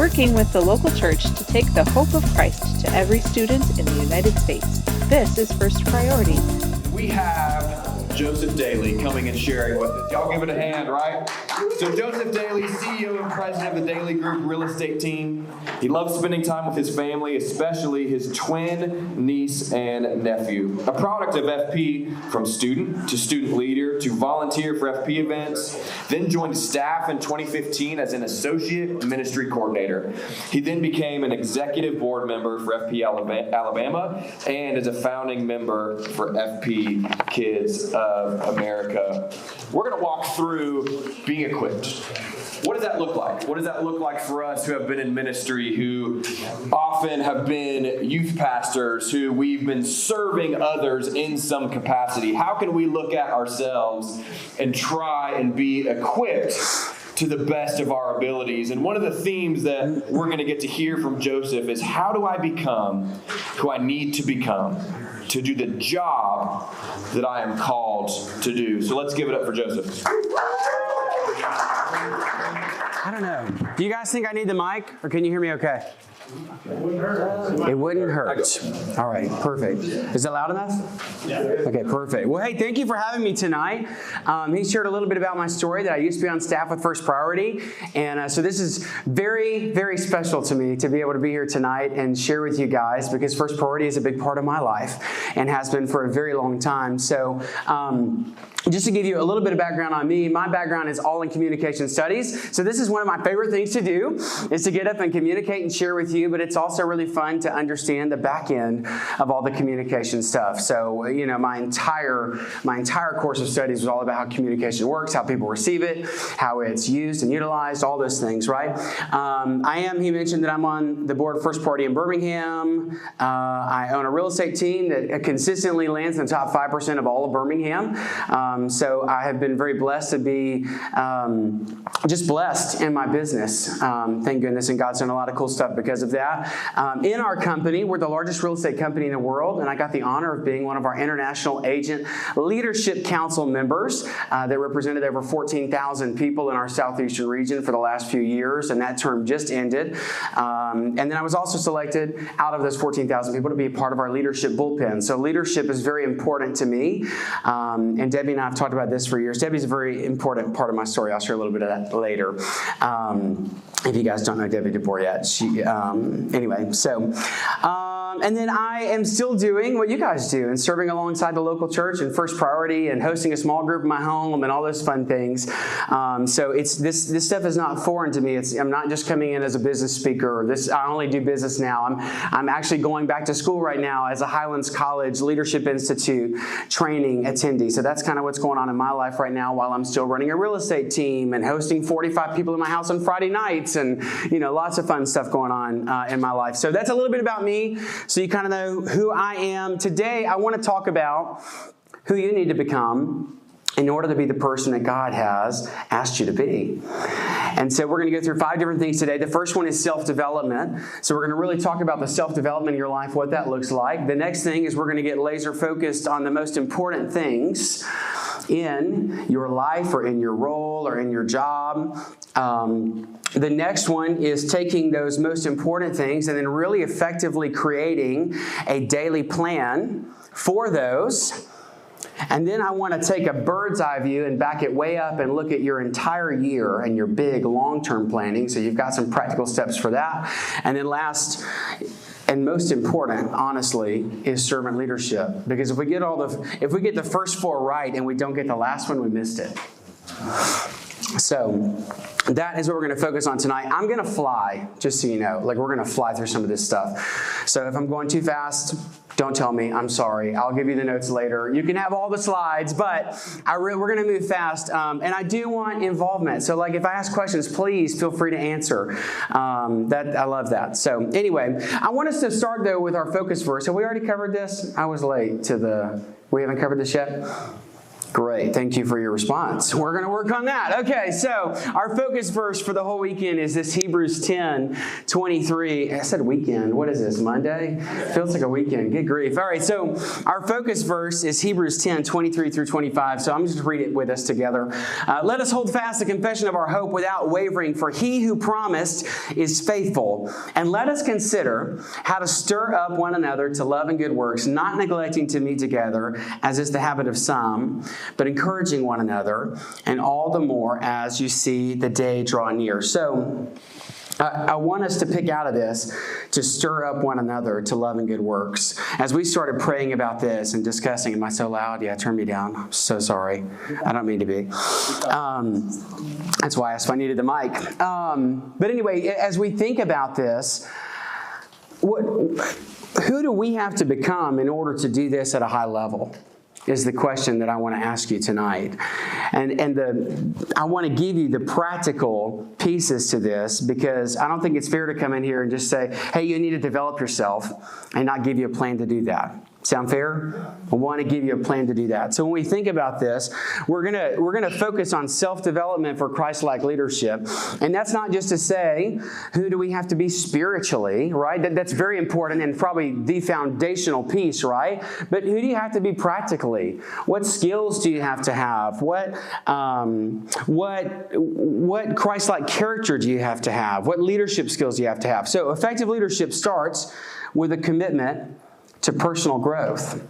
working with the local church to take the hope of Christ to every student in the United States. This is First Priority. We have Joseph Daley coming and sharing with us. Y'all give it a hand, right? So Joseph Daley, CEO and president of the Daley Group real estate team. He loves spending time with his family, especially his twin niece and nephew. A product of FP, from student to student leader to volunteer for FP events, then joined staff in 2015 as an associate ministry coordinator. He then became an executive board member for FP Alabama and is a founding member for FP Kids of America. We're going to walk through being equipped. What does that look like? What does that look like for us who have been in ministry, who often have been youth pastors, who we've been serving others in some capacity? How can we look at ourselves and try and be equipped to the best of our abilities? And one of the themes that we're going to get to hear from Joseph is, how do I become who I need to become to do the job that I am called to do? So let's give it up for Joseph. I don't know. Do you guys think I need the mic, or can you hear me okay? It wouldn't hurt. It wouldn't hurt. All right, perfect. Is it loud enough? Yeah. Okay, perfect. Well, hey, thank you for having me tonight. He shared a little bit about my story, that I used to be on staff with First Priority. And so this is very, very special to me to be able to be here tonight and share with you guys, because First Priority is a big part of my life and has been for a very long time. So just to give you a little bit of background on me, my background is all in communication studies. So this is one of my favorite things to do, is to get up and communicate and share with you, but it's also really fun to understand the back end of all the communication stuff. So, you know, my entire course of studies was all about how communication works, how people receive it, how it's used and utilized, all those things, right? He mentioned that I'm on the board of First Priority in Birmingham. I own a real estate team that consistently lands in the top 5% of all of Birmingham. So I have been very blessed to be just blessed in my business. Thank goodness, and God's done a lot of cool stuff because of that. In our company, we're the largest real estate company in the world, and I got the honor of being one of our International Agent Leadership Council members that represented over 14,000 people in our southeastern region for the last few years, and that term just ended. And then I was also selected out of those 14,000 people to be a part of our leadership bullpen. So leadership is very important to me, and Debbie and I have talked about this for years. Debbie's a very important part of my story. I'll share a little bit of that later. If you guys don't know Debbie DeBoer yet, and then I am still doing what you guys do and serving alongside the local church and First Priority and hosting a small group in my home and all those fun things. So it's this stuff is not foreign to me. I'm not just coming in as a business speaker. I only do business now. I'm actually going back to school right now as a Highlands College Leadership Institute training attendee. So that's kind of what's going on in my life right now, while I'm still running a real estate team and hosting 45 people in my house on Friday nights, and lots of fun stuff going on in my life. So that's a little bit about me, so you kind of know who I am. Today, I want to talk about who you need to become in order to be the person that God has asked you to be. And so we're going to go through 5 different things today. The first one is self-development. So we're going to really talk about the self-development in your life, what that looks like. The next thing is we're going to get laser focused on the most important things in your life or in your role or in your job. The next one is taking those most important things and then really effectively creating a daily plan for those. And then I want to take a bird's eye view and back it way up and look at your entire year and your big long-term planning. So you've got some practical steps for that. And then last and most important, honestly, is servant leadership. Because if we get the first 4 right and we don't get the last one, we missed it. So that is what we're going to focus on tonight. I'm going to fly, just so you know. We're going to fly through some of this stuff. So if I'm going too fast, don't tell me. I'm sorry. I'll give you the notes later. You can have all the slides, but we're going to move fast. And I do want involvement. So if I ask questions, please feel free to answer. I love that. So anyway, I want us to start, though, with our focus verse. Have we already covered this? I was late we haven't covered this yet? Great. Thank you for your response. We're going to work on that. Okay, so our focus verse for the whole weekend is this Hebrews 10:23. I said weekend. What is this, Monday? Feels like a weekend. Good grief. All right, so our focus verse is Hebrews 10:23 through 25. So I'm just going to read it with us together. Let us hold fast the confession of our hope without wavering, for he who promised is faithful. And let us consider how to stir up one another to love and good works, not neglecting to meet together, as is the habit of some, but encouraging one another, and all the more as you see the day draw near. So I want us to pick out of this to stir up one another to love and good works. As we started praying about this and discussing, am I so loud? Yeah, turn me down. I'm so sorry. I don't mean to be. That's why I asked if I needed the mic. But anyway, as we think about this, who do we have to become in order to do this at a high level? Is the question that I want to ask you tonight. And I want to give you the practical pieces to this, because I don't think it's fair to come in here and just say, hey, you need to develop yourself, and not give you a plan to do that. Sound fair? I want to give you a plan to do that. So when we think about this, we're gonna focus on self-development for Christ-like leadership. And that's not just to say, who do we have to be spiritually, right? That's very important and probably the foundational piece, right? But who do you have to be practically? What skills do you have to have? What Christ-like character do you have to have? What leadership skills do you have to have? So effective leadership starts with a commitment to personal growth.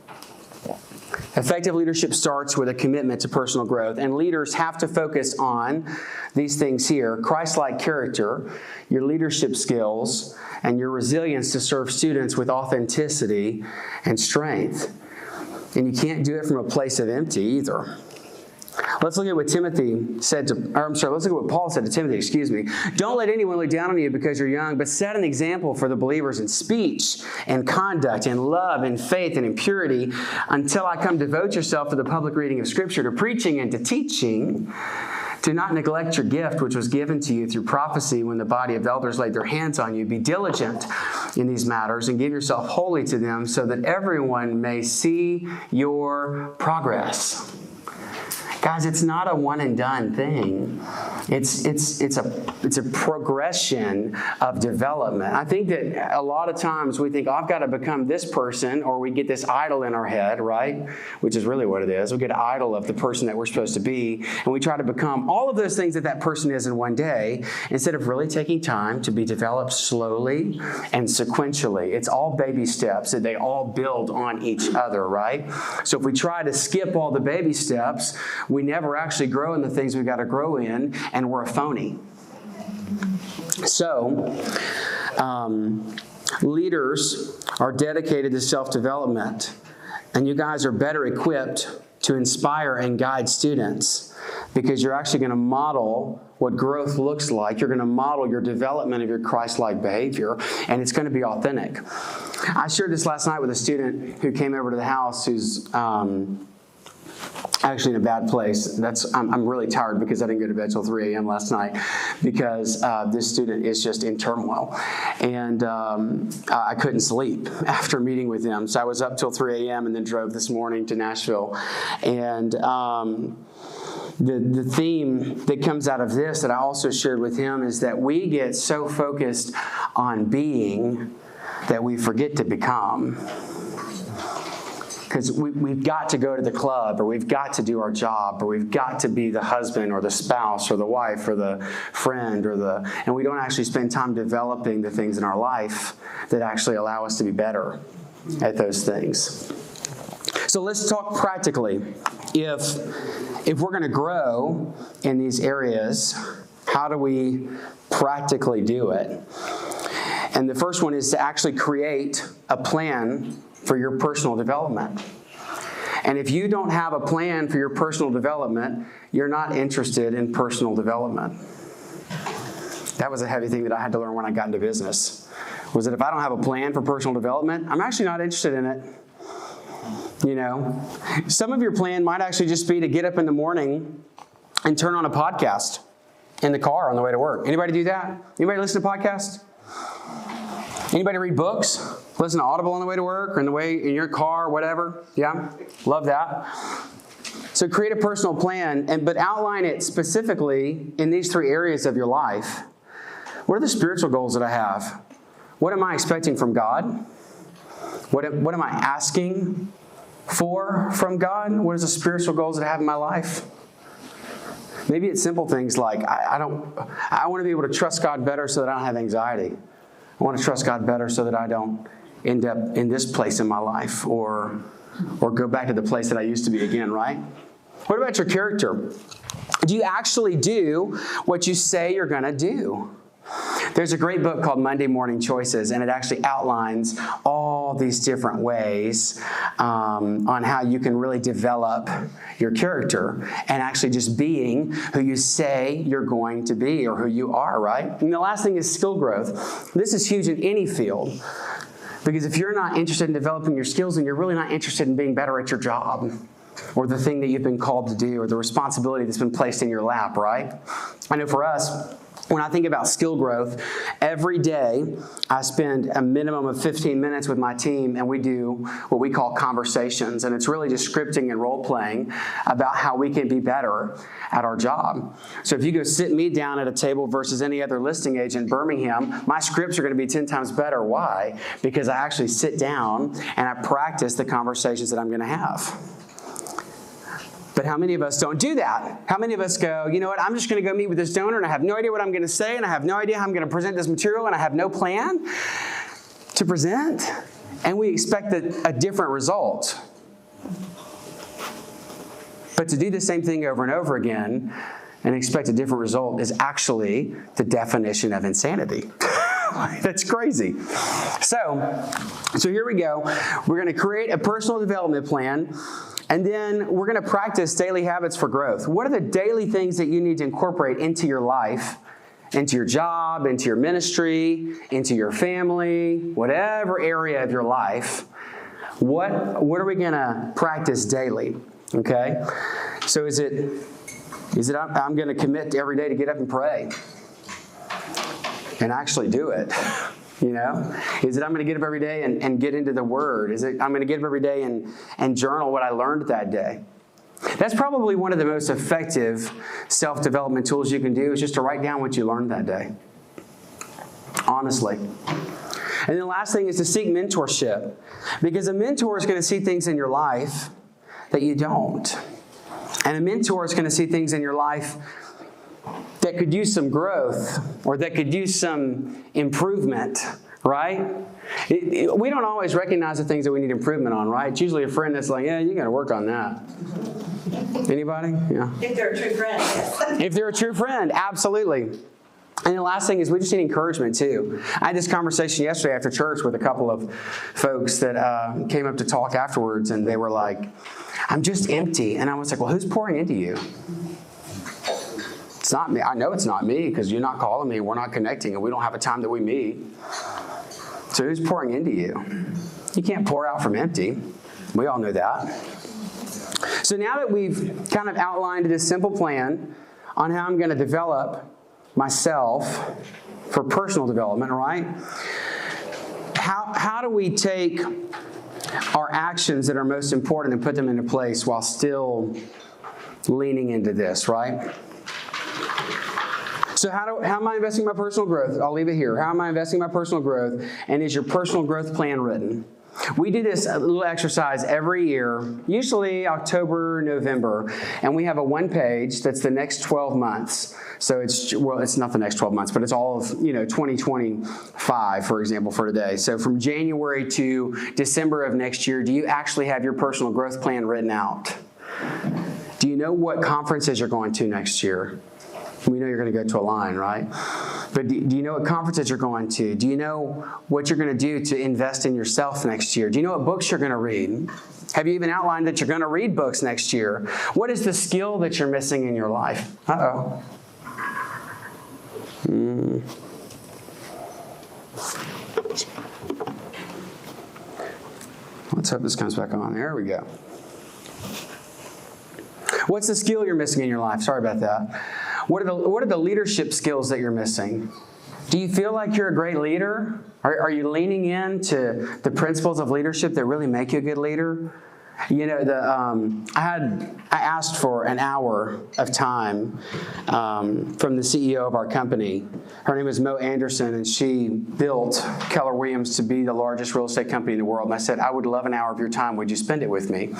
Effective leadership starts with a commitment to personal growth, and leaders have to focus on these things here: Christ-like character, your leadership skills, and your resilience to serve students with authenticity and strength. And you can't do it from a place of empty either. Let's look at what let's look at what Paul said to Timothy, Don't let anyone look down on you because you're young, but set an example for the believers in speech and conduct and love and faith and in purity. Until I come, devote yourself to the public reading of Scripture, to preaching and to teaching. Do not neglect your gift, which was given to you through prophecy when the body of elders laid their hands on you. Be diligent in these matters and give yourself wholly to them, so that everyone may see your progress. Guys, it's not a one and done thing. It's a progression of development. I think that a lot of times we think, I've got to become this person, or we get this idol in our head, right? Which is really what it is. We get an idol of the person that we're supposed to be, and we try to become all of those things that person is in one day, instead of really taking time to be developed slowly and sequentially. It's all baby steps, and they all build on each other, right? So if we try to skip all the baby steps, we never actually grow in the things we've got to grow in, and we're a phony. So, leaders are dedicated to self-development, and you guys are better equipped to inspire and guide students, because you're actually going to model what growth looks like. You're going to model your development of your Christ-like behavior, and it's going to be authentic. I shared this last night with a student who came over to the house who's actually in a bad place. I'm really tired because I didn't go to bed till 3 a.m. last night, because this student is just in turmoil. And I couldn't sleep after meeting with him. So I was up till 3 a.m. and then drove this morning to Nashville. And the theme that comes out of this that I also shared with him is that we get so focused on being that we forget to become. Because we've got to go to the club, or we've got to do our job, or we've got to be the husband or the spouse or the wife or the friend and we don't actually spend time developing the things in our life that actually allow us to be better at those things. So let's talk practically. If we're going to grow in these areas, how do we practically do it? And the first one is to actually create a plan for your personal development. And if you don't have a plan for your personal development, you're not interested in personal development. That was a heavy thing that I had to learn when I got into business, was that if I don't have a plan for personal development, I'm actually not interested in it. You know, some of your plan might actually just be to get up in the morning and turn on a podcast in the car on the way to work. Anybody do that? Anybody listen to podcasts? Anybody read books? Listen to Audible on the way to work, or in your car, whatever? Yeah? Love that. So create a personal plan, but outline it specifically in these 3 areas of your life. What are the spiritual goals that I have? What am I expecting from God? What am I asking for from God? What are the spiritual goals that I have in my life? Maybe it's simple things like, I want to be able to trust God better so that I don't have anxiety. I want to trust God better so that I don't end up in this place in my life or go back to the place that I used to be again, right? What about your character? Do you actually do what you say you're going to do? There's a great book called Monday Morning Choices, and it actually outlines all these different ways on how you can really develop your character and actually just being who you say you're going to be or who you are, right? And the last thing is skill growth. This is huge in any field, because if you're not interested in developing your skills, then you're really not interested in being better at your job or the thing that you've been called to do or the responsibility that's been placed in your lap, right? I know for us, when I think about skill growth, every day I spend a minimum of 15 minutes with my team, and we do what we call conversations. And it's really just scripting and role-playing about how we can be better at our job. So if you go sit me down at a table versus any other listing agent in Birmingham, my scripts are going to be 10 times better. Why? Because I actually sit down and I practice the conversations that I'm going to have. But how many of us don't do that? How many of us go, you know what, I'm just going to go meet with this donor and I have no idea what I'm going to say and I have no idea how I'm going to present this material and I have no plan to present, and we expect a different result. But to do the same thing over and over again and expect a different result is actually the definition of insanity. That's crazy. So here we go. We're going to create a personal development plan. And then we're going to practice daily habits for growth. What are the daily things that you need to incorporate into your life, into your job, into your ministry, into your family, whatever area of your life? What are we going to practice daily? Okay? So is it I'm going to commit every day to get up and pray and actually do it? You know, is it I'm going to get up every day and get into the Word? Is it I'm going to get up every day and journal what I learned that day? That's probably one of the most effective self-development tools you can do, is just to write down what you learned that day. Honestly. And then the last thing is to seek mentorship, because a mentor is going to see things in your life that you don't. And a mentor is going to see things in your life that could use some growth or that could use some improvement, right? We don't always recognize the things that we need improvement on, right? It's usually a friend that's like, yeah, you got to work on that. Anybody? Yeah. If they're a true friend, yes. If they're a true friend, absolutely. And the last thing is we just need encouragement too. I had this conversation yesterday after church with a couple of folks that came up to talk afterwards, and they were like, I'm just empty. And I was like, well, who's pouring into you? It's not me. I know it's not me, because you're not calling me, we're not connecting, and we don't have a time that we meet. So who's pouring into you? You can't pour out from empty. We all know that. So now that we've kind of outlined this simple plan on how I'm going to develop myself for personal development, right? How do we take our actions that are most important and put them into place while still leaning into this, right? So how am I investing my personal growth? I'll leave it here. How am I investing my personal growth? And is your personal growth plan written? We do this little exercise every year, usually October, November, and we have a one page that's the next 12 months. So it's not the next 12 months, but it's all of 2025, for example, for today. So from January to December of next year, do you actually have your personal growth plan written out? Do you know what conferences you're going to next year? We know you're going to go to a line, right? But do you know what conferences you're going to? Do you know what you're going to do to invest in yourself next year? Do you know what books you're going to read? Have you even outlined that you're going to read books next year? What is the skill that you're missing in your life? Uh-oh. Let's hope this comes back on. There we go. What's the skill you're missing in your life? Sorry about that. What are the leadership skills that you're missing? Do you feel like you're a great leader? Are you leaning into the principles of leadership that really make you a good leader? You know, I asked for an hour of time from the CEO of our company. Her name is Mo Anderson, and she built Keller Williams to be the largest real estate company in the world. And I said, I would love an hour of your time. Would you spend it with me?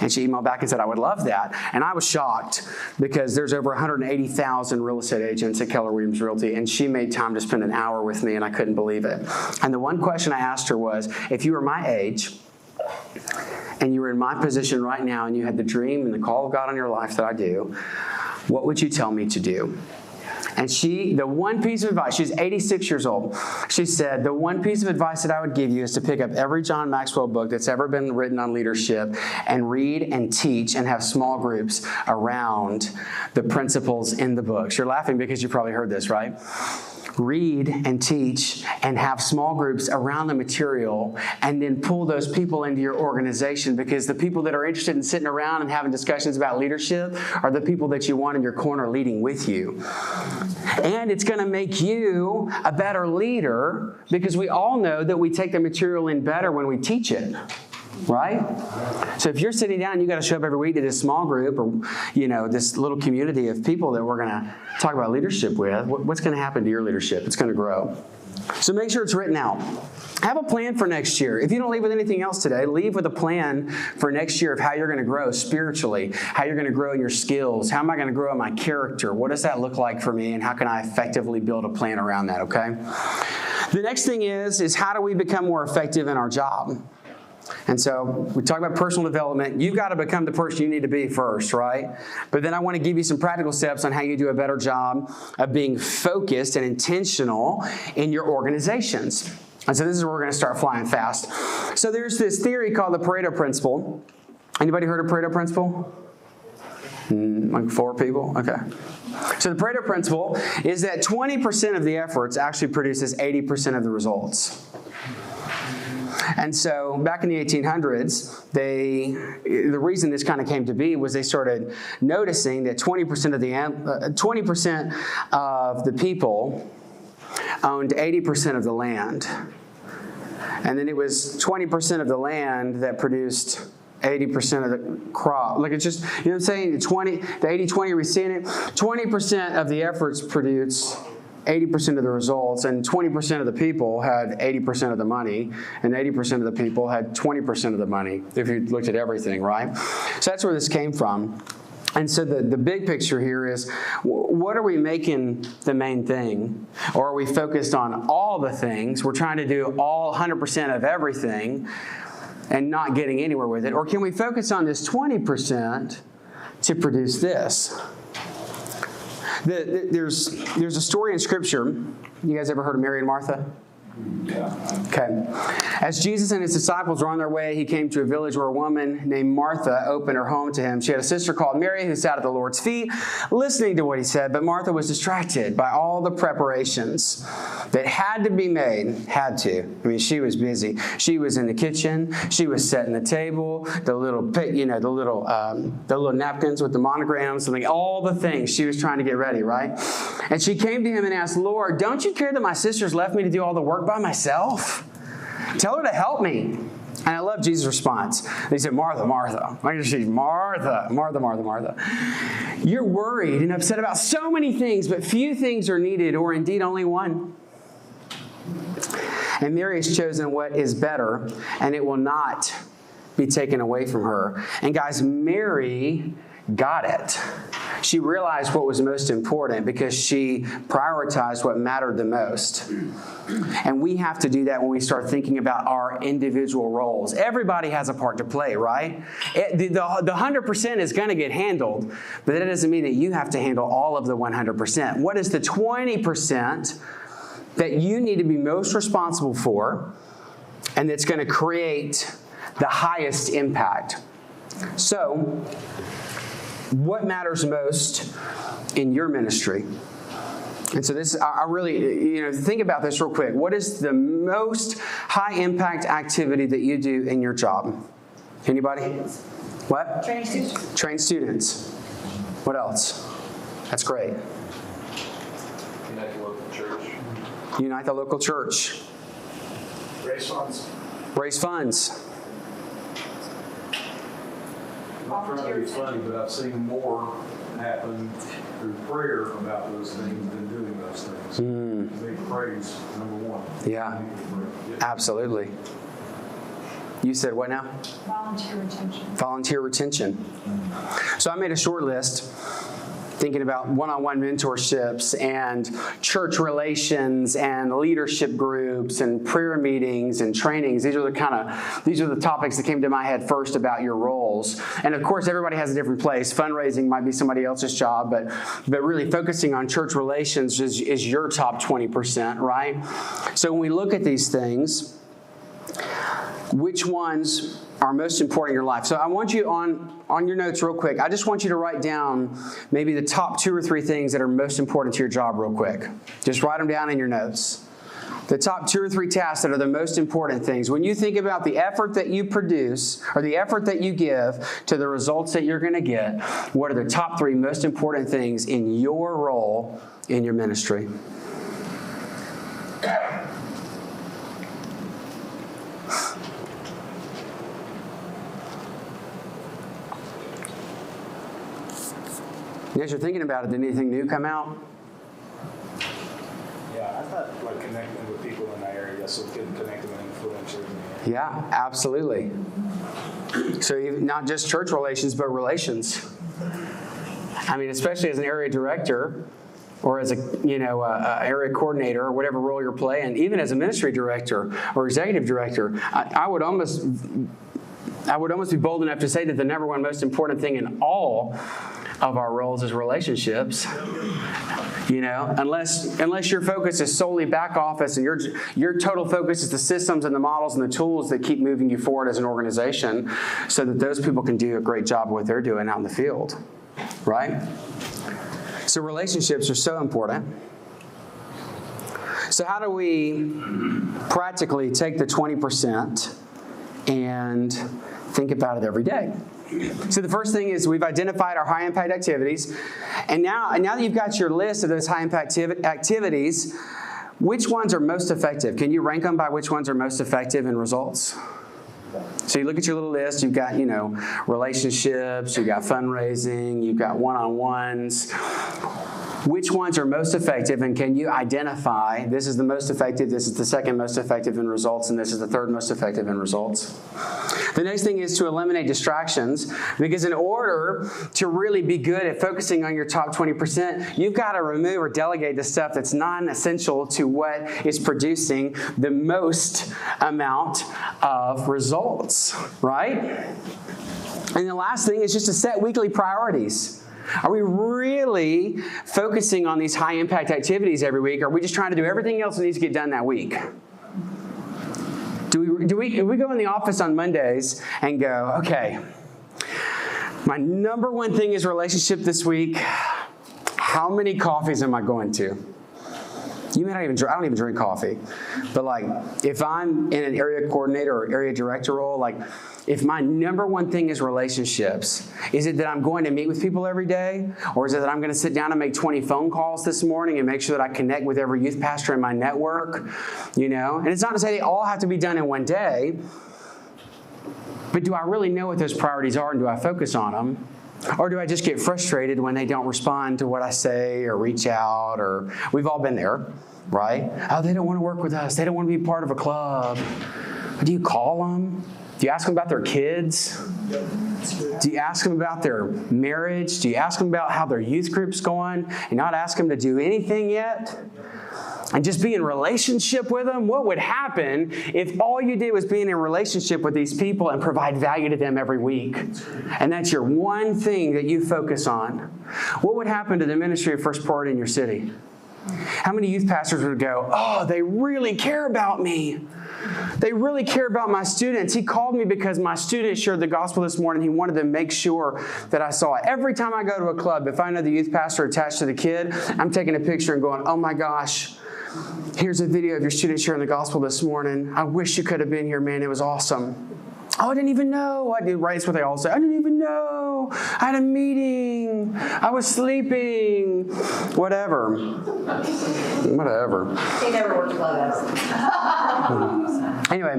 And she emailed back and said, I would love that. And I was shocked because there's over 180,000 real estate agents at Keller Williams Realty, and she made time to spend an hour with me, and I couldn't believe it. And the one question I asked her was, if you were my age, and you were in my position right now, and you had the dream and the call of God on your life that I do, what would you tell me to do? And the one piece of advice, she's 86 years old, she said, the one piece of advice that I would give you is to pick up every John Maxwell book that's ever been written on leadership and read and teach and have small groups around the principles in the books. You're laughing because you probably heard this, right? Read and teach and have small groups around the material, and then pull those people into your organization, because the people that are interested in sitting around and having discussions about leadership are the people that you want in your corner leading with you. And it's going to make you a better leader, because we all know that we take the material in better when we teach it. Right? So if you're sitting down and you got to show up every week to this small group, or, you know, this little community of people that we're going to talk about leadership with, what's going to happen to your leadership? It's going to grow. So make sure it's written out. Have a plan for next year. If you don't leave with anything else today, leave with a plan for next year of how you're going to grow spiritually, how you're going to grow in your skills. How am I going to grow in my character? What does that look like for me, and how can I effectively build a plan around that, okay? The next thing is how do we become more effective in our job? And so we talk about personal development. You've got to become the person you need to be first, right? But then I want to give you some practical steps on how you do a better job of being focused and intentional in your organizations. And so this is where we're going to start flying fast. So there's this theory called the Pareto Principle. Anybody heard of Pareto Principle? Like 4 people? Okay. So the Pareto Principle is that 20% of the efforts actually produces 80% of the results. And so back in the 1800s, the reason this kind of came to be was they started noticing that 20% of the people owned 80% of the land. And then it was 20% of the land that produced 80% of the crop. Like, it's just, you know what I'm saying? The 80-20, are we seeing it? 20% of the efforts produce 80% of the results, and 20% of the people had 80% of the money, and 80% of the people had 20% of the money, if you looked at everything, right? So that's where this came from. And so the big picture here is, what are we making the main thing? Or are we focused on all the things? We're trying to do all 100% of everything and not getting anywhere with it. Or can we focus on this 20% to produce this? There's a story in Scripture. You guys ever heard of Mary and Martha? Yeah. Okay. As Jesus and his disciples were on their way, he came to a village where a woman named Martha opened her home to him. She had a sister called Mary who sat at the Lord's feet, listening to what he said. But Martha was distracted by all the preparations that had to be made. Had to. I mean, she was busy. She was in the kitchen. She was setting the table, the little napkins with the monograms, and all the things. She was trying to get ready, right? And she came to him and asked, Lord, don't you care that my sisters left me to do all the work by myself? Tell her to help me. And I love Jesus' response. He said, Martha, Martha. Martha, Martha, Martha, Martha. You're worried and upset about so many things, but few things are needed, or indeed only one. And Mary has chosen what is better, and it will not be taken away from her. And guys, Mary got it. She realized what was most important because she prioritized what mattered the most. And we have to do that when we start thinking about our individual roles. Everybody has a part to play, right? The 100% is going to get handled, but that doesn't mean that you have to handle all of the 100%. What is the 20% that you need to be most responsible for, and that's going to create the highest impact? So, what matters most in your ministry? And so this, I really, think about this real quick. What is the most high impact activity that you do in your job? Anybody? What? Train students. Train students. What else? That's great. Unite the local church. Unite the local church. Raise funds. Raise funds. not trying to be funny, but I've seen more happen through prayer about those things than doing those things. Big praise, number one. Yeah, absolutely. You said what now? Volunteer retention. Volunteer retention. So I made a short list thinking about one-on-one mentorships and church relations and leadership groups and prayer meetings and trainings. These are the topics that came to my head first about your roles. And of course, everybody has a different place. Fundraising might be somebody else's job, but really focusing on church relations is your top 20%, right? So when we look at these things, which ones are most important in your life? So I want you on your notes real quick. I just want you to write down maybe the top 2 or 3 things that are most important to your job real quick. Just write them down in your notes. The top 2 or 3 tasks that are the most important things. When you think about the effort that you produce or the effort that you give to the results that you're going to get, what are the top 3 most important things in your role in your ministry? As you're thinking about it, did anything new come out? Yeah, I thought like connecting with people in that area so we could connect them and influence them. Yeah, absolutely. So not just church relations, but relations. I mean, especially as an area director or as a area coordinator or whatever role you're playing, even as a ministry director or executive director, I would almost be bold enough to say that the number one most important thing in all of our roles is relationships. Unless your focus is solely back office and your total focus is the systems and the models and the tools that keep moving you forward as an organization so that those people can do a great job of what they're doing out in the field, right? So relationships are so important. So how do we practically take the 20% and think about it every day? So the first thing is we've identified our high-impact activities. And now that you've got your list of those high-impact activities, which ones are most effective? Can you rank them by which ones are most effective in results? So you look at your little list, you've got, relationships, you've got fundraising, you've got one-on-ones. Which ones are most effective, and can you identify this is the most effective, this is the second most effective in results, and this is the third most effective in results? The next thing is to eliminate distractions, because in order to really be good at focusing on your top 20%, you've got to remove or delegate the stuff that's non-essential to what is producing the most amount of results, right? And the last thing is just to set weekly priorities. Are we really focusing on these high-impact activities every week, or are we just trying to do everything else that needs to get done that week? Do we go in the office on Mondays and go, okay, my number one thing is relationship this week. How many coffees am I going to? You may not even drink, I don't even drink coffee. But if I'm in an area coordinator or area director role, if my number one thing is relationships, is it that I'm going to meet with people every day? Or is it that I'm going to sit down and make 20 phone calls this morning and make sure that I connect with every youth pastor in my network? And it's not to say they all have to be done in one day, but do I really know what those priorities are and do I focus on them? Or do I just get frustrated when they don't respond to what I say or reach out? Or we've all been there, right? Oh, they don't want to work with us. They don't want to be part of a club. Do you call them? Do you ask them about their kids? Do you ask them about their marriage? Do you ask them about how their youth group's going and not ask them to do anything yet? And just be in relationship with them? What would happen if all you did was be in a relationship with these people and provide value to them every week? And that's your one thing that you focus on. What would happen to the ministry of First Priority in your city? How many youth pastors would go, oh, they really care about me. They really care about my students. He called me because my student shared the gospel this morning. He wanted to make sure that I saw it. Every time I go to a club, if I know the youth pastor attached to the kid, I'm taking a picture and going, oh my gosh, here's a video of your student sharing the gospel this morning. I wish you could have been here, man. It was awesome. Oh, I didn't even know. I did, right? That's what they all say. I didn't even know. I had a meeting. I was sleeping. Whatever. They never worked clubhouse. Anyway,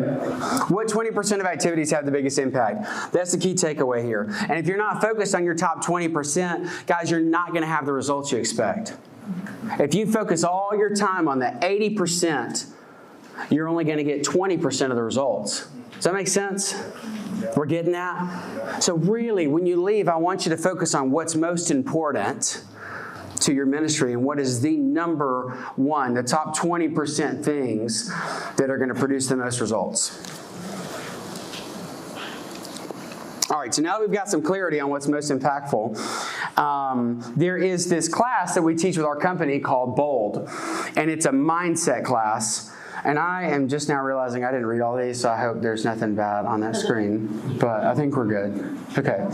what 20% of activities have the biggest impact? That's the key takeaway here. And if you're not focused on your top 20%, guys, you're not going to have the results you expect. If you focus all your time on the 80%, you're only going to get 20% of the results. Does that make sense? We're getting that? So really, when you leave, I want you to focus on what's most important to your ministry and what is the number one, the top 20% things that are going to produce the most results. All right, so now that we've got some clarity on what's most impactful, there is this class that we teach with our company called Bold, and it's a mindset class. And I am just now realizing I didn't read all these, so I hope there's nothing bad on that screen. But I think we're good. Okay.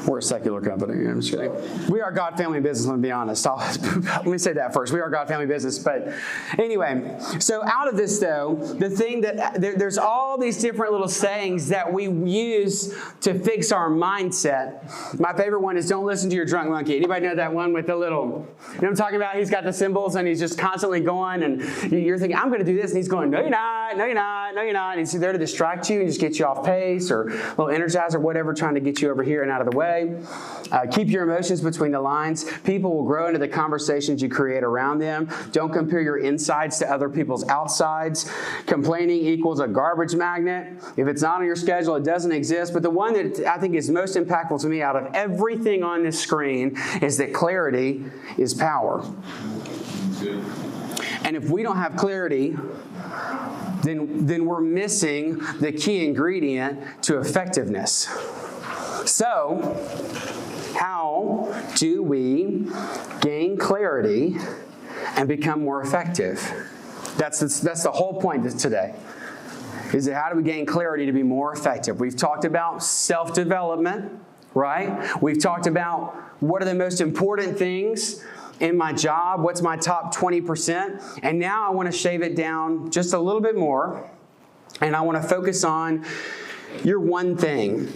We're a secular company. I'm just kidding. We are God Family Business, let me be honest. Let me say that first. We are God Family Business. But anyway, so out of this, though, the thing that there's all these different little sayings that we use to fix our mindset. My favorite one is don't listen to your drunk monkey. Anybody know that one with the little, you know what I'm talking about? He's got the symbols and he's just constantly going and you're thinking, I'm going to do this. And he's going, no, you're not, no, you're not, no, you're not. And he's there to distract you and just get you off pace or a little energizer, whatever, trying to get you over here and out of the way. Keep your emotions between the lines. People will grow into the conversations you create around them. Don't compare your insides to other people's outsides. Complaining equals a garbage magnet. If it's not on your schedule, it doesn't exist. But the one that I think is most impactful to me out of everything on this screen is that clarity is power. Good. And if we don't have clarity, then we're missing the key ingredient to effectiveness. So, how do we gain clarity and become more effective? That's the whole point of today. Is that how do we gain clarity to be more effective? We've talked about self-development, right? We've talked about what are the most important things in my job, what's my top 20%, and now I want to shave it down just a little bit more, and I want to focus on your one thing.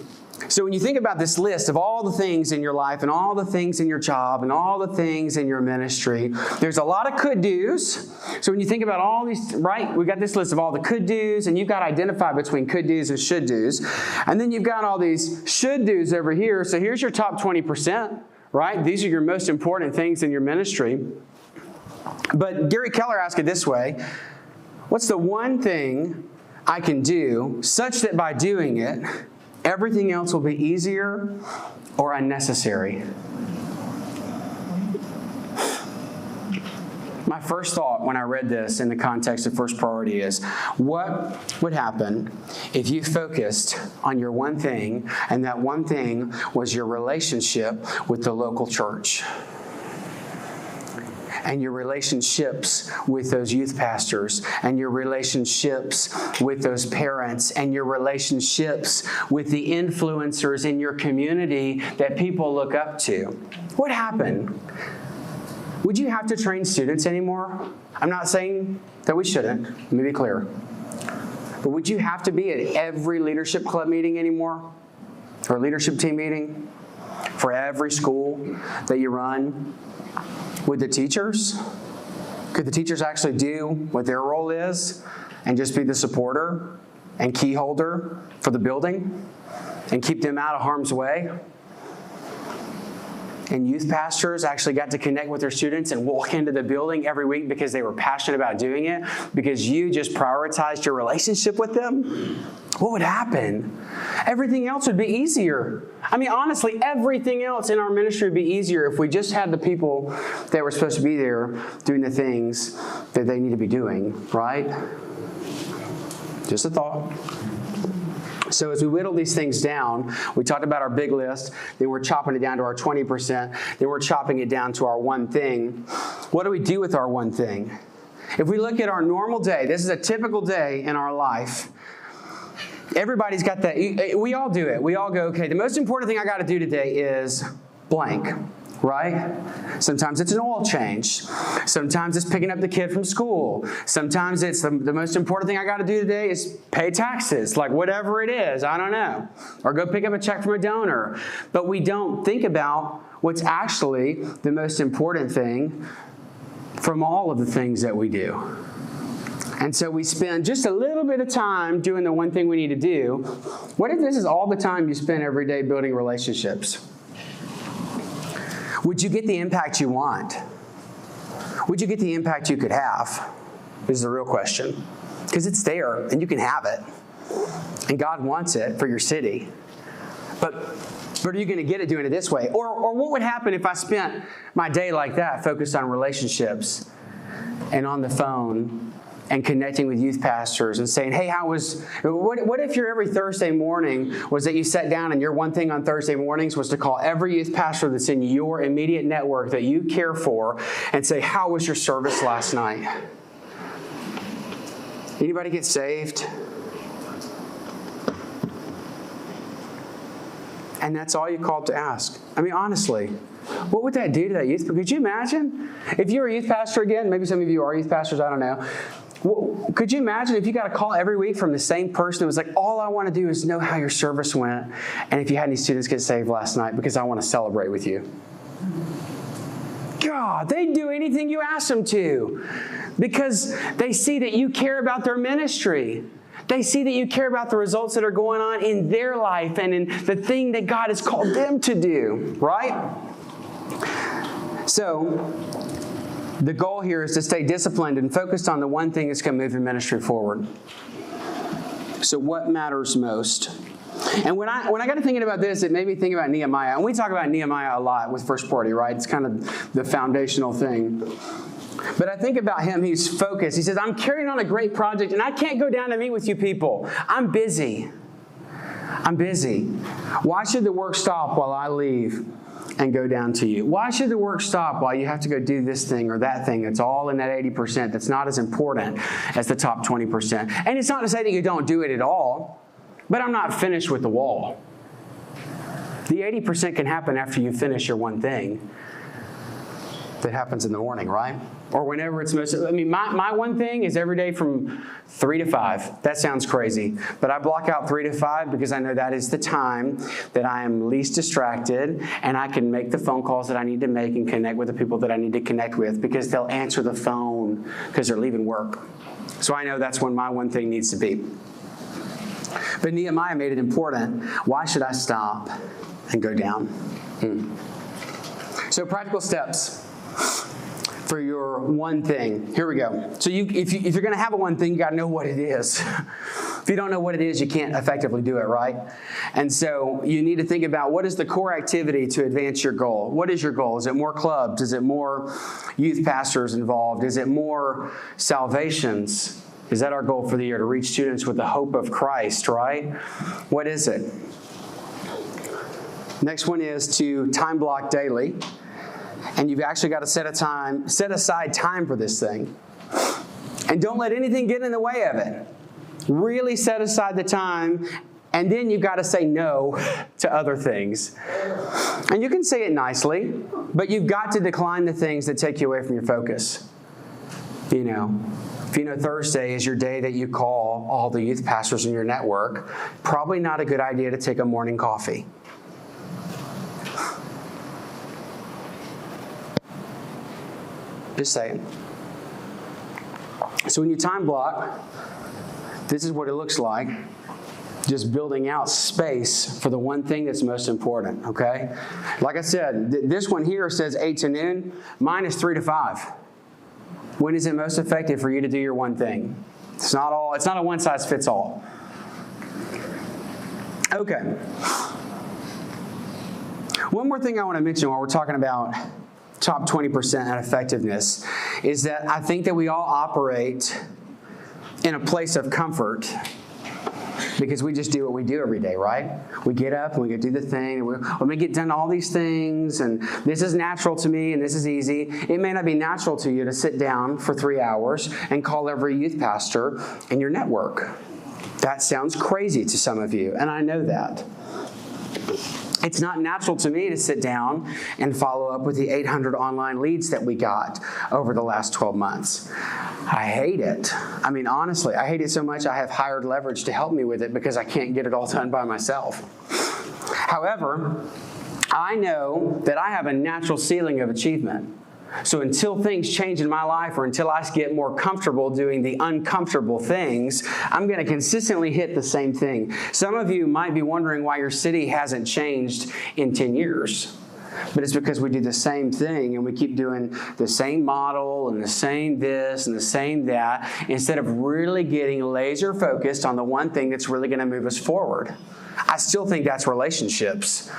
So when you think about this list of all the things in your life and all the things in your job and all the things in your ministry, there's a lot of could-dos. So when you think about all these, right, we've got this list of all the could-dos, and you've got to identify between could-dos and should-dos. And then you've got all these should-dos over here. So here's your top 20%, right? These are your most important things in your ministry. But Gary Keller asked it this way: what's the one thing I can do such that by doing it, everything else will be easier or unnecessary? My first thought when I read this in the context of first priority is, what would happen if you focused on your one thing, and that one thing was your relationship with the local church? And your relationships with those youth pastors, and your relationships with those parents, and your relationships with the influencers in your community that people look up to. What happened? Would you have to train students anymore? I'm not saying that we shouldn't, let me be clear. But would you have to be at every leadership club meeting anymore? Or leadership team meeting? For every school that you run? With the teachers? Could the teachers actually do what their role is and just be the supporter and key holder for the building and keep them out of harm's way? And youth pastors actually got to connect with their students and walk into the building every week because they were passionate about doing it, because you just prioritized your relationship with them? What would happen? Everything else would be easier. I mean, honestly, everything else in our ministry would be easier if we just had the people that were supposed to be there doing the things that they need to be doing, right? Just a thought. So as we whittle these things down, we talked about our big list, then we're chopping it down to our 20%, then we're chopping it down to our one thing. What do we do with our one thing? If we look at our normal day, this is a typical day in our life. Everybody's got that. We all do it. We all go, okay, the most important thing I got to do today is blank, right? Sometimes it's an oil change. Sometimes it's picking up the kid from school. Sometimes it's the most important thing I got to do today is pay taxes, like whatever it is, I don't know. Or go pick up a check from a donor. But we don't think about what's actually the most important thing from all of the things that we do. And so we spend just a little bit of time doing the one thing we need to do. What if this is all the time you spend every day building relationships? Would you get the impact you want? Would you get the impact you could have? This is the real question. Because it's there, and you can have it. And God wants it for your city. But are you going to get it doing it this way? Or what would happen if I spent my day like that, focused on relationships and on the phone and connecting with youth pastors and saying, hey, what if your every Thursday morning was that you sat down and your one thing on Thursday mornings was to call every youth pastor that's in your immediate network that you care for and say, how was your service last night? Anybody get saved? And that's all you're called to ask. I mean, honestly, what would that do to that youth? Could you imagine if you were a youth pastor again? Maybe some of you are youth pastors, I don't know. Could you imagine if you got a call every week from the same person that was like, all I want to do is know how your service went and if you had any students get saved last night because I want to celebrate with you? God, they'd do anything you ask them to because they see that you care about their ministry. They see that you care about the results that are going on in their life and in the thing that God has called them to do, right? So, the goal here is to stay disciplined and focused on the one thing that's going to move your ministry forward. So what matters most? And when I got to thinking about this, it made me think about Nehemiah. And we talk about Nehemiah a lot with First Party, right? It's kind of the foundational thing. But I think about him, he's focused. He says, I'm carrying on a great project, and I can't go down to meet with you people. I'm busy. I'm busy. Why should the work stop while I leave and go down to you? Why should the work stop while you have to go do this thing or that thing that's all in that 80% that's not as important as the top 20%? And it's not to say that you don't do it at all, but I'm not finished with the wall. The 80% can happen after you finish your one thing that happens in the morning, right? Or whenever it's most, I mean, my one thing is every day from 3 to 5. That sounds crazy, but I block out 3 to 5 because I know that is the time that I am least distracted and I can make the phone calls that I need to make and connect with the people that I need to connect with because they'll answer the phone because they're leaving work. So I know that's when my one thing needs to be. But Nehemiah made it important. Why should I stop and go down? So practical steps for your one thing. Here we go. So if you're going to have a one thing, you got to know what it is. If you don't know what it is, you can't effectively do it, right? And so you need to think about what is the core activity to advance your goal. What is your goal? Is it more clubs? Is it more youth pastors involved? Is it more salvations? Is that our goal for the year, to reach students with the hope of Christ, right? What is it? Next one is to time block daily. And you've actually got to set aside time for this thing. And don't let anything get in the way of it. Really set aside the time, and then you've got to say no to other things. And you can say it nicely, but you've got to decline the things that take you away from your focus. You know, if you know Thursday is your day that you call all the youth pastors in your network, probably not a good idea to take a morning coffee. Just saying. So when you time block, this is what it looks like. Just building out space for the one thing that's most important, okay? Like I said, this one here says 8 to noon. Mine is 3 to 5. When is it most effective for you to do your one thing? It's not a one size fits all. Okay. One more thing I want to mention while we're talking about top 20% and effectiveness is that I think that we all operate in a place of comfort because we just do what we do every day, right? We get up and we go do the thing. And we're going to get done all these things, and this is natural to me, and this is easy. It may not be natural to you to sit down for 3 hours and call every youth pastor in your network. That sounds crazy to some of you, and I know that. It's not natural to me to sit down and follow up with the 800 online leads that we got over the last 12 months. I hate it. I mean, honestly, I hate it so much I have hired leverage to help me with it because I can't get it all done by myself. However, I know that I have a natural ceiling of achievement. So until things change in my life or until I get more comfortable doing the uncomfortable things, I'm going to consistently hit the same thing. Some of you might be wondering why your city hasn't changed in 10 years. But it's because we do the same thing and we keep doing the same model and the same this and the same that instead of really getting laser focused on the one thing that's really going to move us forward. I still think that's relationships.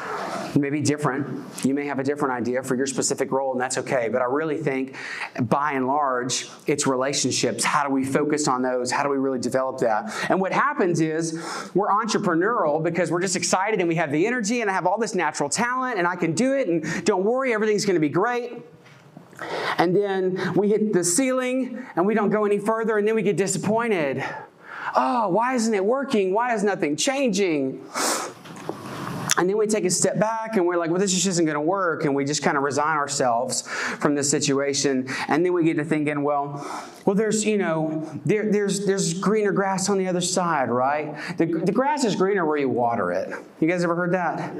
Maybe different. You may have a different idea for your specific role, and that's okay. But I really think, by and large, it's relationships. How do we focus on those? How do we really develop that? And what happens is we're entrepreneurial because we're just excited and we have the energy and I have all this natural talent and I can do it and don't worry, everything's going to be great. And then we hit the ceiling and we don't go any further and then we get disappointed. Oh, why isn't it working? Why is nothing changing? And then we take a step back and we're like, well, this just isn't going to work. And we just kind of resign ourselves from the situation. And then we get to thinking, well, there's, there's greener grass on the other side, right? The grass is greener where you water it. You guys ever heard that?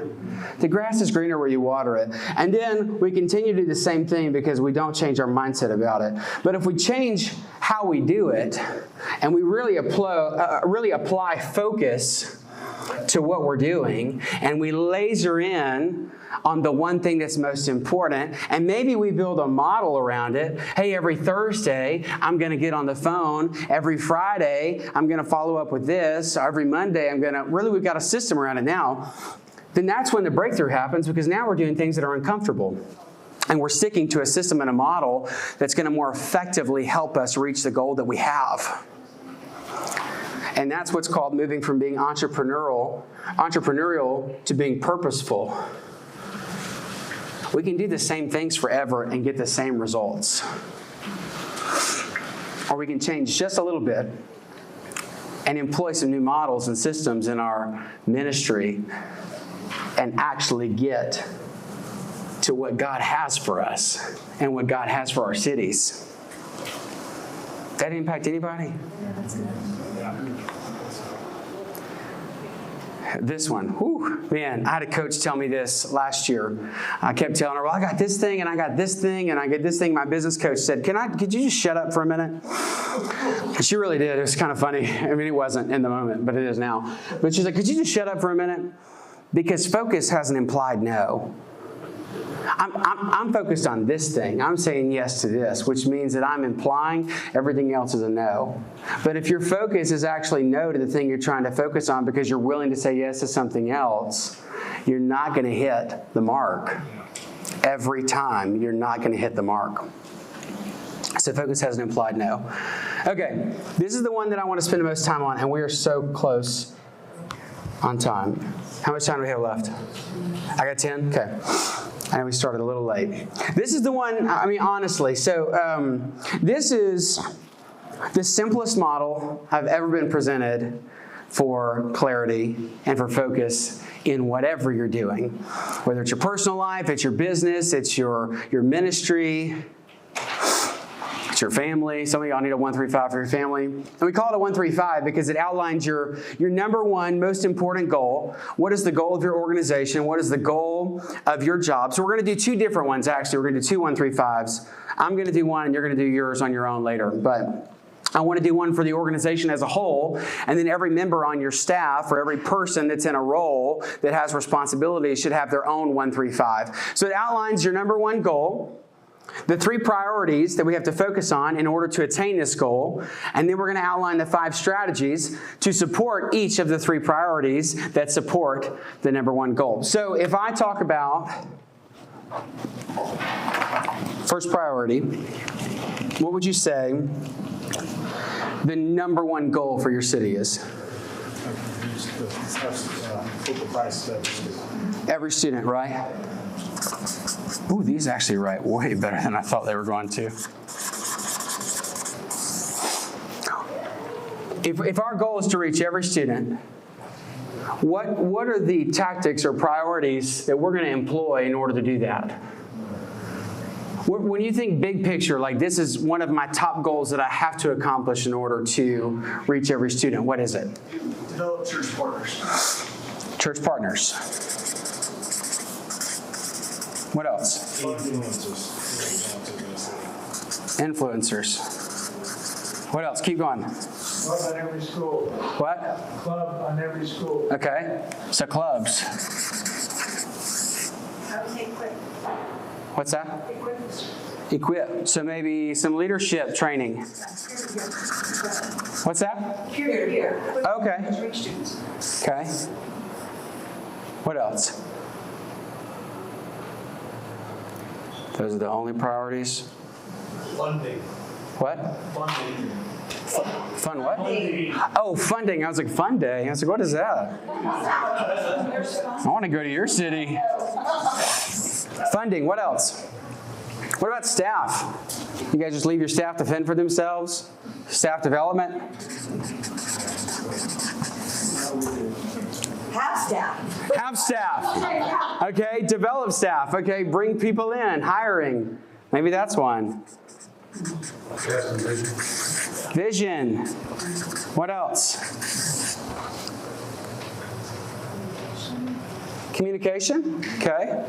The grass is greener where you water it. And then we continue to do the same thing because we don't change our mindset about it. But if we change how we do it and we really apply focus to what we're doing, and we laser in on the one thing that's most important, and maybe we build a model around it. Hey, every Thursday, I'm going to get on the phone. Every Friday, I'm going to follow up with this. Every Monday, we've got a system around it now. Then that's when the breakthrough happens because now we're doing things that are uncomfortable. And we're sticking to a system and a model that's going to more effectively help us reach the goal that we have. And that's what's called moving from being entrepreneurial to being purposeful. We can do the same things forever and get the same results. Or we can change just a little bit and employ some new models and systems in our ministry and actually get to what God has for us and what God has for our cities. Did that impact anybody? Yeah, that's good. This one, man, I had a coach tell me this last year. I kept telling her, well, I got this thing, and I got this thing, and I get this thing. My business coach said, could you just shut up for a minute? And she really did. It was kind of funny. I mean, it wasn't in the moment, but it is now. But she's like, could you just shut up for a minute? Because focus has an implied no. I'm focused on this thing. I'm saying yes to this, which means that I'm implying everything else is a no. But if your focus is actually no to the thing you're trying to focus on because you're willing to say yes to something else, you're not going to hit the mark. Every time, you're not going to hit the mark. So focus has an implied no. Okay, this is the one that I want to spend the most time on, and we are so close on time. How much time do we have left? I got 10? Okay. I know we started a little late. This is the one, honestly. So this is the simplest model I've ever been presented for clarity and for focus in whatever you're doing. Whether it's your personal life, it's your business, it's your ministry, it's your family. Some of y'all need a 1-3-5 for your family. And we call it a 1-3-5 because it outlines your number one most important goal. What is the goal of your organization? What is the goal of your job? So we're going to do two different ones, actually. We're going to do two 1-3-5s. I'm going to do one, and you're going to do yours on your own later. But I want to do one for the organization as a whole, and then every member on your staff or every person that's in a role that has responsibility should have their own 1-3-5. So it outlines your number one goal, the 3 priorities that we have to focus on in order to attain this goal, and then we're going to outline the 5 strategies to support each of the 3 priorities that support the number one goal. So if I talk about first priority, what would you say the number one goal for your city is? Every student, right? Ooh, these actually write way better than I thought they were going to. If our goal is to reach every student, what are the tactics or priorities that we're going to employ in order to do that? When you think big picture, like this is one of my top goals that I have to accomplish in order to reach every student, what is it? Develop church partners. Church partners. What else? Influencers. Influencers. What else? Keep going. Club on every school. What? Club on every school. Okay. So clubs. I would say quick. What's that? Equip. So maybe some leadership training. What's that? Peer-to-peer. Okay. Reach students. Okay. What else? Those are the only priorities? Funding. What? Funding. Fun what? Oh, funding. I was like, fun day. I was like, what is that? I want to go to your city. Funding. What else? What about staff? You guys just leave your staff to fend for themselves? Staff development? Have staff. Have staff. Okay. Develop staff. Okay. Bring people in. Hiring. Maybe that's one. Vision. What else? Communication. Okay.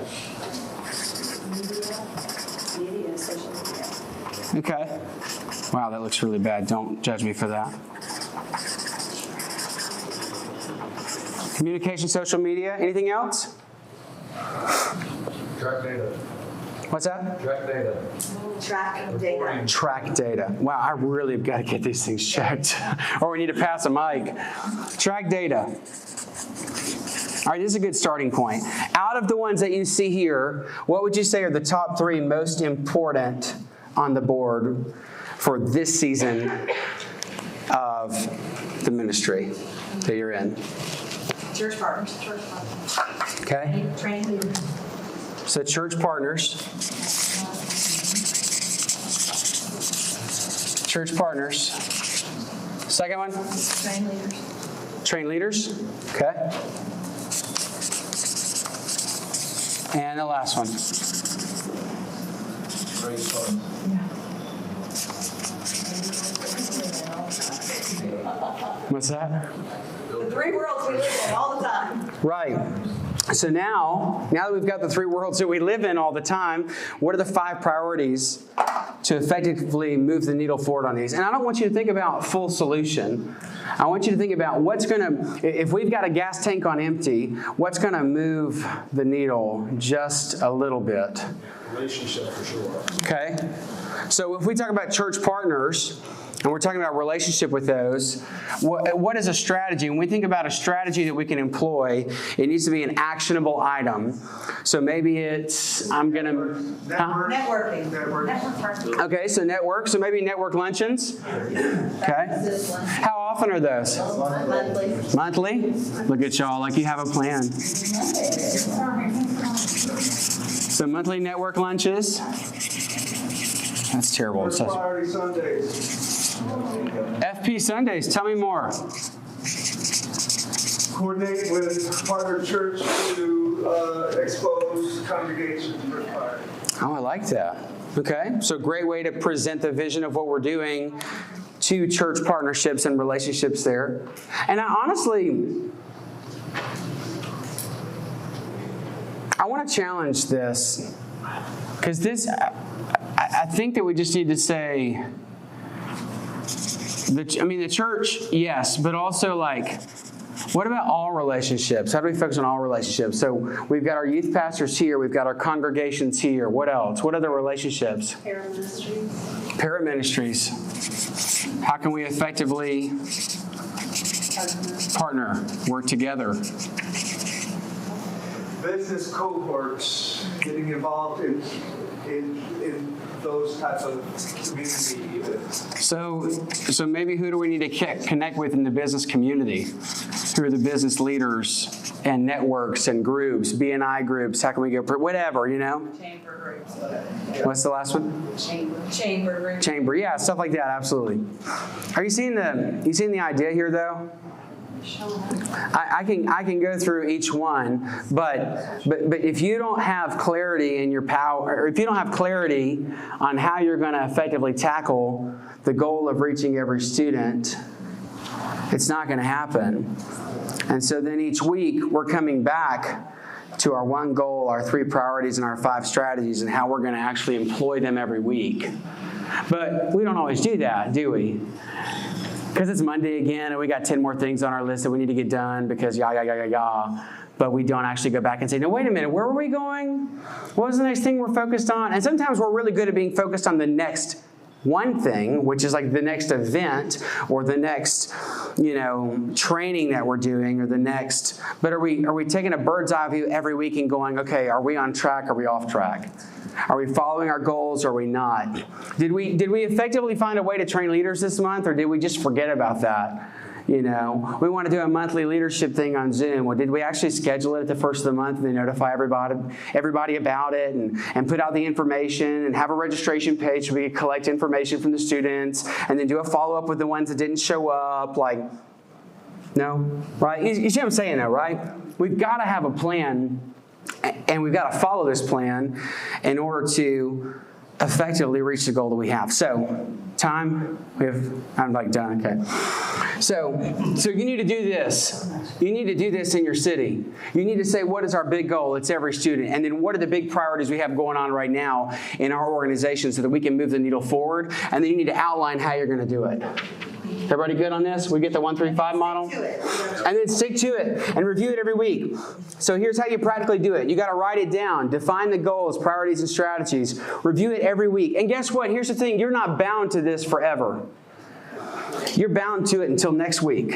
Media, social media. Okay. Wow, that looks really bad. Don't judge me for that. Communication, social media. Anything else? Track data. What's that? Track data. Track data. Track data. Wow, I really have got to get these things checked. Or we need to pass a mic. Track data. All right, this is a good starting point. Out of the ones that you see here, what would you say are the top 3 most important on the board for this season of the ministry that you're in? Church partners. Church partners. Okay? Train leaders. So church partners. Church partners. Second one? Train leaders. Train leaders. Okay. And the last one. Raise funds. What's that? The 3 worlds we live in all the time. Right. So now that we've got the 3 worlds that we live in all the time, what are the 5 priorities to effectively move the needle forward on these? And I don't want you to think about full solution. I want you to think about what's going to, if we've got a gas tank on empty, what's going to move the needle just a little bit? Relationship for sure. Okay? So if we talk about church partners, and we're talking about relationship with those, what is a strategy? When we think about a strategy that we can employ, it needs to be an actionable item. So maybe it's, I'm going to... Huh? Networking. Network. Okay, so network. So maybe network luncheons. Okay. How often are those? Monthly. Monthly? Look at y'all, like you have a plan. So monthly network lunches. That's terrible. First priority Sundays. FP Sundays, tell me more. Coordinate with partner church to expose congregations to first priority. Oh, I like that. Okay, so great way to present the vision of what we're doing to church partnerships and relationships there. And I want to challenge this, because this, I think that we just need to say, the church, yes, but also like, what about all relationships? How do we focus on all relationships? So we've got our youth pastors here. We've got our congregations here. What else? What other relationships? Paraministries. Paraministries. How can we effectively partner, work together? Business cohorts, getting involved in those types of community events. So maybe who do we need to connect with in the business community? Who are the business leaders and networks and groups, BNI groups? How can we go, whatever, you know? Chamber groups. What's the last one? Chamber groups. Chamber, yeah, stuff like that, absolutely. Are you seeing the idea here, though? I can go through each one, but if you don't have clarity in your power, or if you don't have clarity on how you're going to effectively tackle the goal of reaching every student, it's not going to happen. And so then each week we're coming back to our one goal, our 3 priorities, and our 5 strategies, and how we're going to actually employ them every week. But we don't always do that, do we? Because it's Monday again, and we got 10 more things on our list that we need to get done because but we don't actually go back and say, no, wait a minute, where were we going? What was the next thing we're focused on? And sometimes we're really good at being focused on the next one thing, which is like the next event or the next, training that we're doing or the next. But are we taking a bird's eye view every week and going, okay, are we on track? Are we off track? Are we following our goals or are we not? Did we effectively find a way to train leaders this month, or did we just forget about that? We want to do a monthly leadership thing on Zoom. Well, did we actually schedule it at the first of the month and then notify everybody about it and put out the information and have a registration page so we could collect information from the students and then do a follow-up with the ones that didn't show up? No, right? You see what I'm saying though, right? We've got to have a plan, and we've got to follow this plan in order to effectively reach the goal that we have. So, time, I'm done, okay. So you need to do this. You need to do this in your city. You need to say, what is our big goal? It's every student. And then what are the big priorities we have going on right now in our organization so that we can move the needle forward? And then you need to outline how you're going to do it. Everybody good on this? We get the 1-3-5 model? And then stick to it and review it every week. So here's how you practically do it. You got to write it down. Define the goals, priorities, and strategies. Review it every week. And guess what? Here's the thing. You're not bound to this forever. You're bound to it until next week,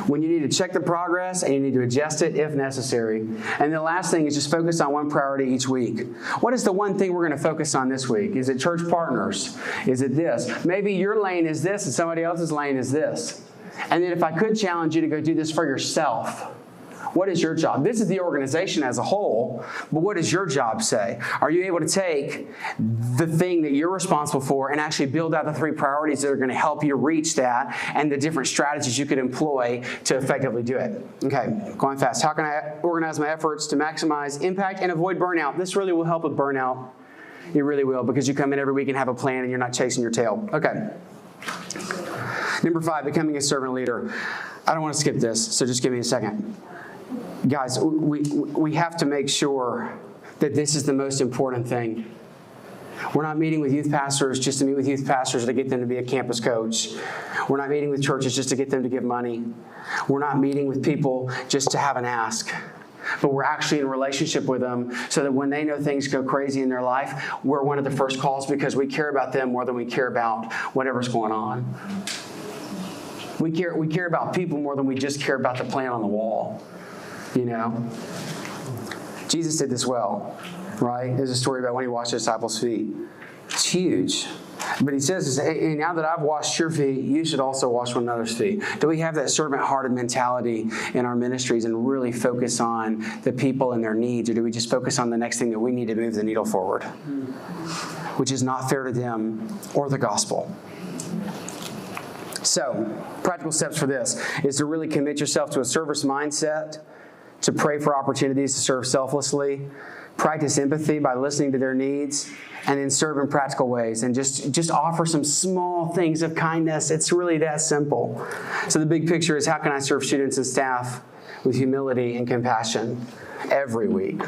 when you need to check the progress and you need to adjust it if necessary. And the last thing is just focus on one priority each week. What is the one thing we're going to focus on this week? Is it church partners? Is it this? Maybe your lane is this and somebody else's lane is this. And then if I could challenge you to go do this for yourself. What is your job? This is the organization as a whole, but what does your job say? Are you able to take the thing that you're responsible for and actually build out the 3 priorities that are going to help you reach that and the different strategies you could employ to effectively do it? Okay, going fast. How can I organize my efforts to maximize impact and avoid burnout? This really will help with burnout. It really will, because you come in every week and have a plan and you're not chasing your tail. Okay. Number 5, becoming a servant leader. I don't want to skip this, so just give me a second. Guys, we have to make sure that this is the most important thing. We're not meeting with youth pastors just to meet with youth pastors to get them to be a campus coach. We're not meeting with churches just to get them to give money. We're not meeting with people just to have an ask. But we're actually in a relationship with them so that when they know things go crazy in their life, we're one of the first calls because we care about them more than we care about whatever's going on. We care about people more than we just care about the plan on the wall. Jesus did this well, right? There's a story about when he washed the disciples' feet. It's huge. But he says, hey, now that I've washed your feet, you should also wash one another's feet. Do we have that servant-hearted mentality in our ministries and really focus on the people and their needs? Or do we just focus on the next thing that we need to move the needle forward? Which is not fair to them or the gospel. So, practical steps for this is to really commit yourself to a service mindset, to pray for opportunities to serve selflessly, practice empathy by listening to their needs, and then serve in practical ways. And just offer some small things of kindness. It's really that simple. So the big picture is, how can I serve students and staff with humility and compassion every week?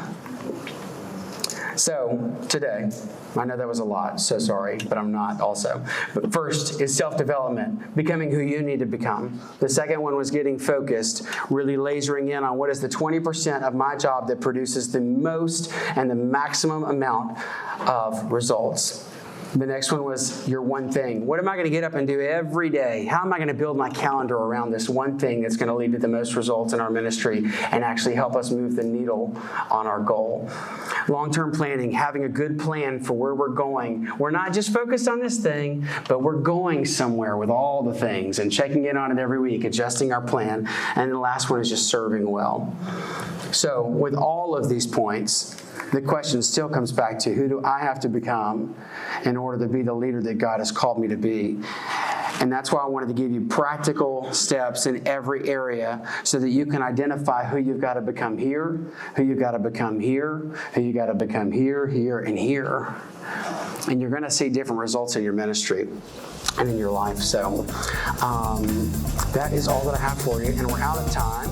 So today, I know that was a lot, so sorry, but I'm not also. But first is self-development, becoming who you need to become. The second one was getting focused, really lasering in on what is the 20% of my job that produces the most and the maximum amount of results. The next one was your one thing. What am I going to get up and do every day? How am I going to build my calendar around this one thing that's going to lead to the most results in our ministry and actually help us move the needle on our goal? Long-term planning, having a good plan for where we're going. We're not just focused on this thing, but we're going somewhere with all the things and checking in on it every week, adjusting our plan. And the last one is just serving well. So with all of these points, the question still comes back to, who do I have to become in order to be the leader that God has called me to be? And that's why I wanted to give you practical steps in every area so that you can identify who you've got to become here, who you've got to become here, who you've got to become here, here, and here. And you're going to see different results in your ministry and in your life. So that is all that I have for you. And we're out of time.